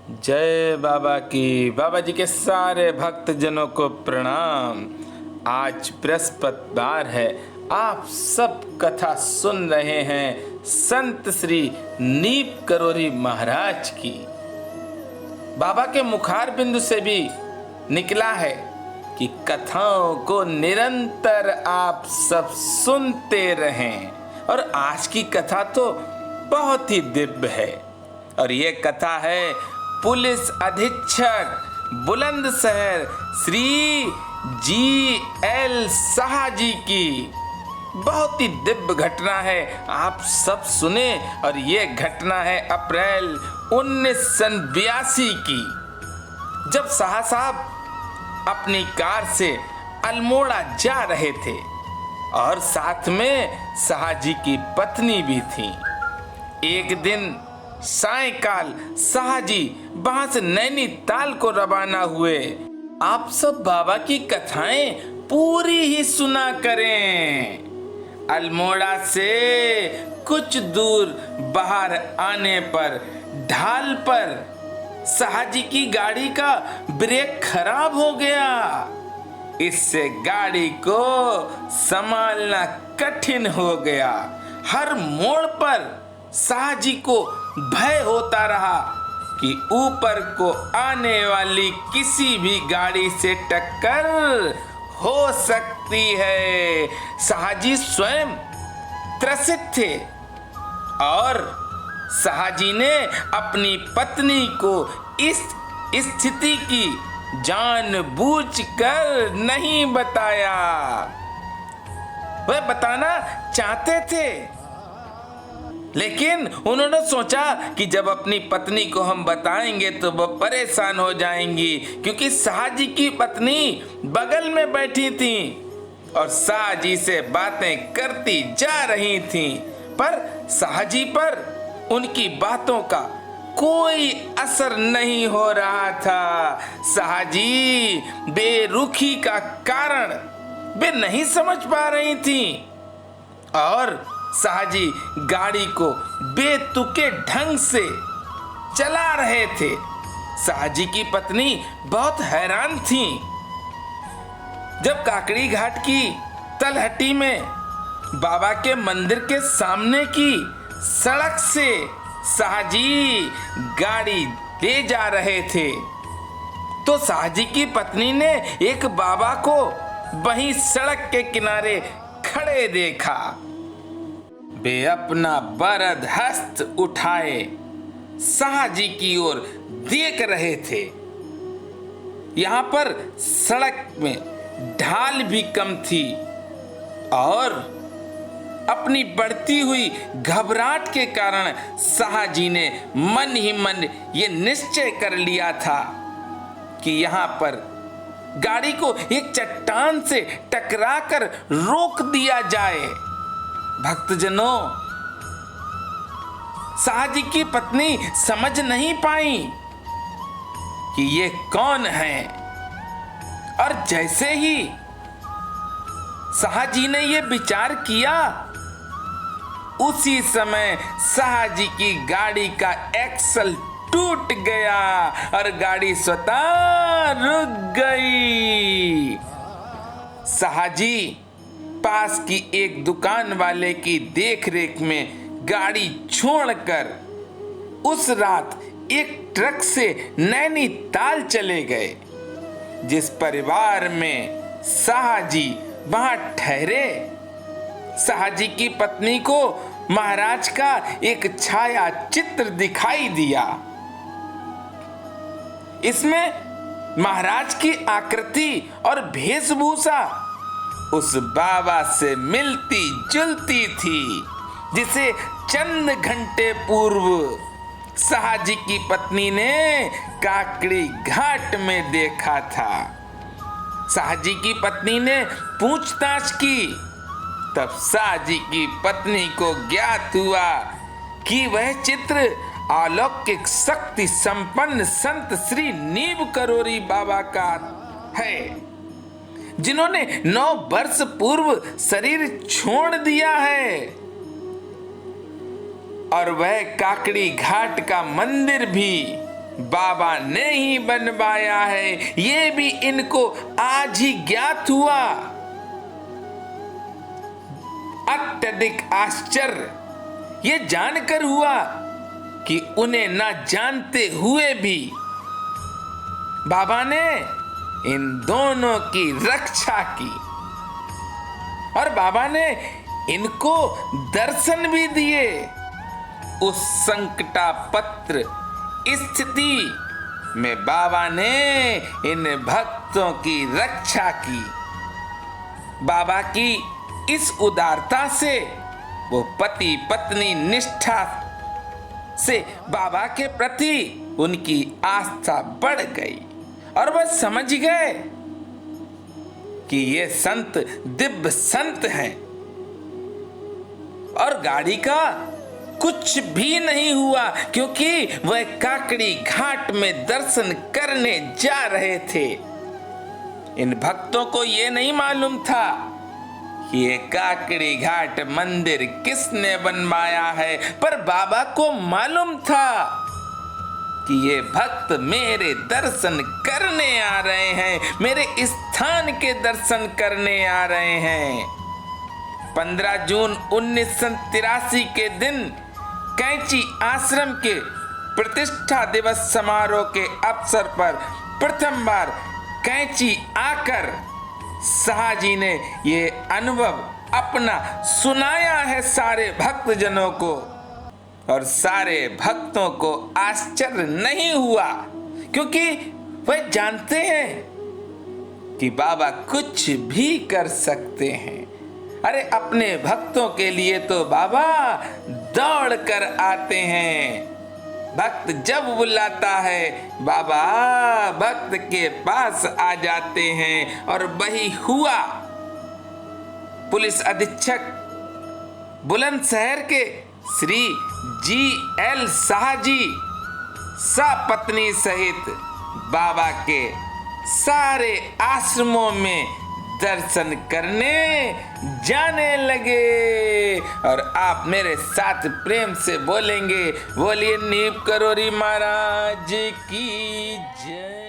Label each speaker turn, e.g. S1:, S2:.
S1: जय बाबा की। बाबा जी के सारे भक्त जनों को प्रणाम। आज बृहस्पतिवार है। आप सब कथा सुन रहे हैं संत श्री नीप करोरी महाराज की। बाबा के मुखार बिंदु से भी निकला है कि कथाओं को निरंतर आप सब सुनते रहें। और आज की कथा तो बहुत ही दिव्य है। और ये कथा है पुलिस अधीक्षक बुलंदशहर श्री जी.एल. शाह जी की। बहुत ही दिव्य घटना है, आप सब सुने। और ये घटना है अप्रैल 1982 की, जब शाह साहब अपनी कार से अल्मोड़ा जा रहे थे और साथ में शाह जी की पत्नी भी थी। एक दिन सायंकाल शाह जी वहां से नैनीताल को रवाना हुए। आप सब बाबा की कथाएं पूरी ही सुना करें। अल्मोड़ा से कुछ दूर बाहर आने पर ढाल पर शाह जी की गाड़ी का ब्रेक खराब हो गया। इससे गाड़ी को संभालना कठिन हो गया। हर मोड़ पर शाह जी को भय होता रहा कि ऊपर को आने वाली किसी भी गाड़ी से टक्कर हो सकती है। शाह जी स्वयं त्रसित थे और शाह जी ने अपनी पत्नी को इस स्थिति की जानबूझकर नहीं बताया। वह बताना चाहते थे, लेकिन उन्होंने सोचा कि जब अपनी पत्नी को हम बताएंगे तो वो परेशान हो जाएंगी, क्योंकि शाह जी की पत्नी बगल में बैठी थी और शाह जी से बातें करती जा रही थी। पर शाह जी पर उनकी बातों का कोई असर नहीं हो रहा था। शाह जी बेरुखी का कारण वे नहीं समझ पा रही थी और शाह जी गाड़ी को बेतुके ढंग से चला रहे थे। शाह जी की पत्नी बहुत हैरान थी। जब काकड़ी घाट की तलहटी में बाबा के मंदिर के सामने की सड़क से शाह जी गाड़ी ले जा रहे थे, तो शाह जी की पत्नी ने एक बाबा को वहीं सड़क के किनारे खड़े देखा। वे अपना बरद हस्त उठाए शाह जी की ओर देख रहे थे। यहाँ पर सड़क में ढाल भी कम थी और अपनी बढ़ती हुई घबराहट के कारण शाह जी ने मन ही मन ये निश्चय कर लिया था कि यहाँ पर गाड़ी को एक चट्टान से टकराकर रोक दिया जाए। भक्तजनों, शाह जी की पत्नी समझ नहीं पाई कि ये कौन है। और जैसे ही शाह जी ने ये विचार किया, उसी समय शाह जी की गाड़ी का एक्सल टूट गया और गाड़ी स्वतः रुक गई। शाह जी पास की एक दुकान वाले की देखरेख में गाड़ी छोड़कर उस रात एक ट्रक से नैनीताल चले गए। जिस परिवार में शाह जी वहां ठहरे, शाह जी की पत्नी को महाराज का एक छाया चित्र दिखाई दिया। इसमें महाराज की आकृति और वेशभूषा उस बाबा से मिलती जुलती थी, जिसे चंद घंटे पूर्व शाह जी की पत्नी ने काकड़ी घाट में देखा था। शाह जी की पत्नी ने पूछताछ की, तब शाह जी की पत्नी को ज्ञात हुआ कि वह चित्र अलौकिक शक्ति संपन्न संत श्री नीप करोरी बाबा का है, जिन्होंने 9 वर्ष पूर्व शरीर छोड़ दिया है। और वह काकड़ी घाट का मंदिर भी बाबा ने ही बनवाया है, ये भी इनको आज ही ज्ञात हुआ। अत्यधिक आश्चर्य ये जानकर हुआ कि उन्हें ना जानते हुए भी बाबा ने इन दोनों की रक्षा की और बाबा ने इनको दर्शन भी दिए। उस संकटापत्र स्थिति में बाबा ने इन भक्तों की रक्षा की। बाबा की इस उदारता से वो पति पत्नी निष्ठा से बाबा के प्रति उनकी आस्था बढ़ गई और वह समझ गए कि ये संत दिव्य संत हैं और गाड़ी का कुछ भी नहीं हुआ, क्योंकि वह काकड़ी घाट में दर्शन करने जा रहे थे। इन भक्तों को ये नहीं मालूम था कि ये काकड़ी घाट मंदिर किसने बनवाया है, पर बाबा को मालूम था कि ये भक्त मेरे दर्शन करने आ रहे हैं, मेरे स्थान के दर्शन करने आ रहे हैं। 15 जून 1983 के दिन कैंची आश्रम के प्रतिष्ठा दिवस समारोह के अवसर पर प्रथम बार कैंची आकर शाहजी ने ये अनुभव अपना सुनाया है सारे भक्तजनों को, और सारे भक्तों को आश्चर्य नहीं हुआ, क्योंकि वह जानते हैं कि बाबा कुछ भी कर सकते हैं। अरे अपने भक्तों के लिए तो बाबा दौड़ कर आते हैं। भक्त जब बुलाता है बाबा भक्त के पास आ जाते हैं, और वही हुआ। पुलिस अधीक्षक बुलंदशहर के श्री G.L. शाह जी सपत्नी सहित बाबा के सारे आश्रमों में दर्शन करने जाने लगे। और आप मेरे साथ प्रेम से बोलेंगे, बोलिए नीप करोरी महाराज की जय।